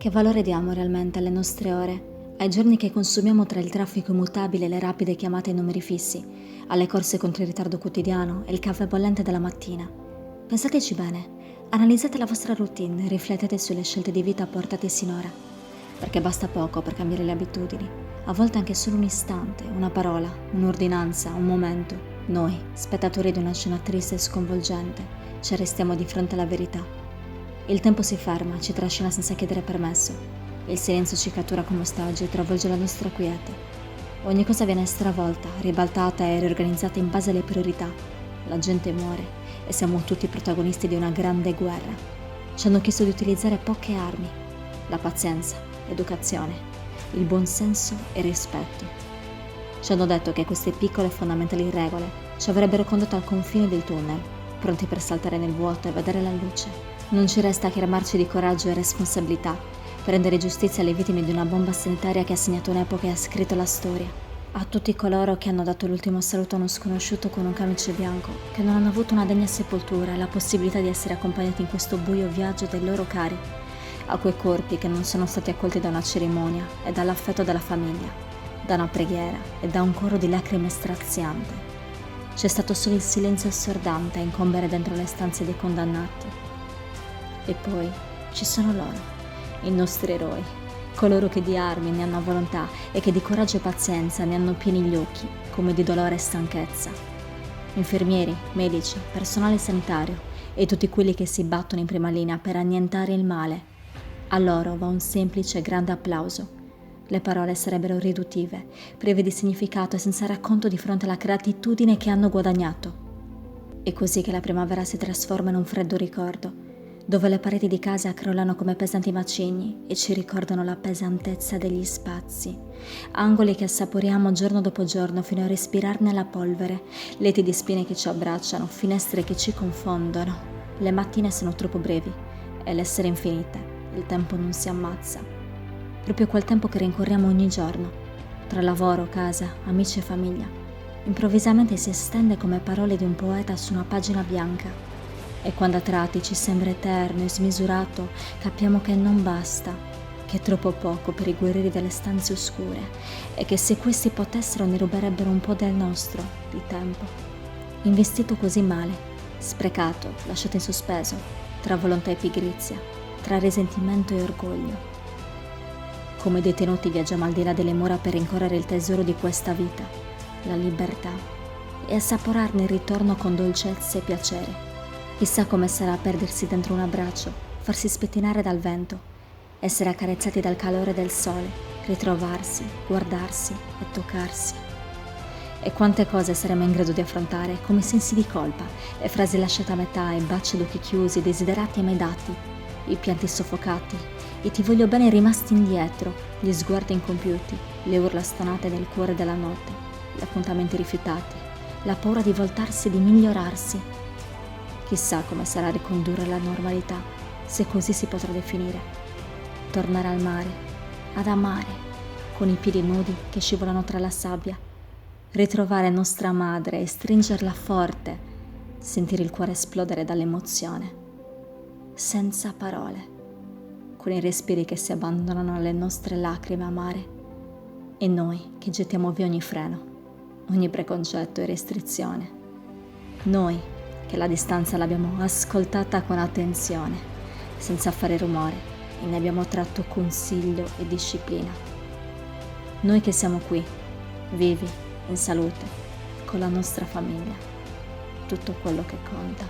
Che valore diamo realmente alle nostre ore, ai giorni che consumiamo tra il traffico immutabile e le rapide chiamate ai numeri fissi, alle corse contro il ritardo quotidiano e il caffè bollente della mattina? Pensateci bene, analizzate la vostra routine e riflettete sulle scelte di vita portate sinora, perché basta poco per cambiare le abitudini, a volte anche solo un istante, una parola, un'ordinanza, un momento. Noi, spettatori di una scena triste e sconvolgente, ci arrestiamo di fronte alla verità. Il tempo si ferma, ci trascina senza chiedere permesso. Il silenzio ci cattura come ostaggio e travolge la nostra quiete. Ogni cosa viene stravolta, ribaltata e riorganizzata in base alle priorità. La gente muore e siamo tutti protagonisti di una grande guerra. Ci hanno chiesto di utilizzare poche armi: la pazienza, l'educazione, il buonsenso e il rispetto. Ci hanno detto che queste piccole e fondamentali regole ci avrebbero condotto al confine del tunnel, pronti per saltare nel vuoto e vedere la luce. Non ci resta che armarci di coraggio e responsabilità per rendere giustizia alle vittime di una bomba sanitaria che ha segnato un'epoca e ha scritto la storia. A tutti coloro che hanno dato l'ultimo saluto a uno sconosciuto con un camice bianco, che non hanno avuto una degna sepoltura e la possibilità di essere accompagnati in questo buio viaggio dai loro cari. A quei corpi che non sono stati accolti da una cerimonia e dall'affetto della famiglia, da una preghiera e da un coro di lacrime straziante. C'è stato solo il silenzio assordante a incombere dentro le stanze dei condannati. E poi ci sono loro, i nostri eroi, coloro che di armi ne hanno volontà e che di coraggio e pazienza ne hanno pieni gli occhi, come di dolore e stanchezza. Infermieri, medici, personale sanitario e tutti quelli che si battono in prima linea per annientare il male. A loro va un semplice e grande applauso. Le parole sarebbero riduttive, prive di significato e senza racconto di fronte alla gratitudine che hanno guadagnato. È così che la primavera si trasforma in un freddo ricordo, dove le pareti di casa crollano come pesanti macigni e ci ricordano la pesantezza degli spazi, angoli che assaporiamo giorno dopo giorno fino a respirarne la polvere, leti di spine che ci abbracciano, finestre che ci confondono. Le mattine sono troppo brevi e l'essere infinite, il tempo non si ammazza. Proprio quel tempo che rincorriamo ogni giorno, tra lavoro, casa, amici e famiglia, improvvisamente si estende come parole di un poeta su una pagina bianca. E quando a tratti ci sembra eterno e smisurato, capiamo che non basta, che è troppo poco per i guerrieri delle stanze oscure e che se questi potessero ne ruberebbero un po' del nostro, di tempo. Investito così male, sprecato, lasciato in sospeso, tra volontà e pigrizia, tra risentimento e orgoglio. Come detenuti viaggiamo al di là delle mura per rincorrere il tesoro di questa vita, la libertà, e assaporarne il ritorno con dolcezza e piacere. Chissà come sarà perdersi dentro un abbraccio, farsi spettinare dal vento, essere accarezzati dal calore del sole, ritrovarsi, guardarsi e toccarsi. E quante cose saremo in grado di affrontare, come sensi di colpa, le frasi lasciate a metà, i baci d'occhi chiusi, i desiderati e mai dati, i pianti soffocati, i ti voglio bene rimasti indietro, gli sguardi incompiuti, le urla stonate nel cuore della notte, gli appuntamenti rifiutati, la paura di voltarsi e di migliorarsi. Chissà come sarà ricondurre la normalità, se così si potrà definire. Tornare al mare, ad amare, con i piedi nudi che scivolano tra la sabbia. Ritrovare nostra madre e stringerla forte, sentire il cuore esplodere dall'emozione. Senza parole, con i respiri che si abbandonano alle nostre lacrime amare. E noi che gettiamo via ogni freno, ogni preconcetto e restrizione. Noi che la distanza l'abbiamo ascoltata con attenzione, senza fare rumore, e ne abbiamo tratto consiglio e disciplina. Noi che siamo qui, vivi, in salute, con la nostra famiglia, tutto quello che conta.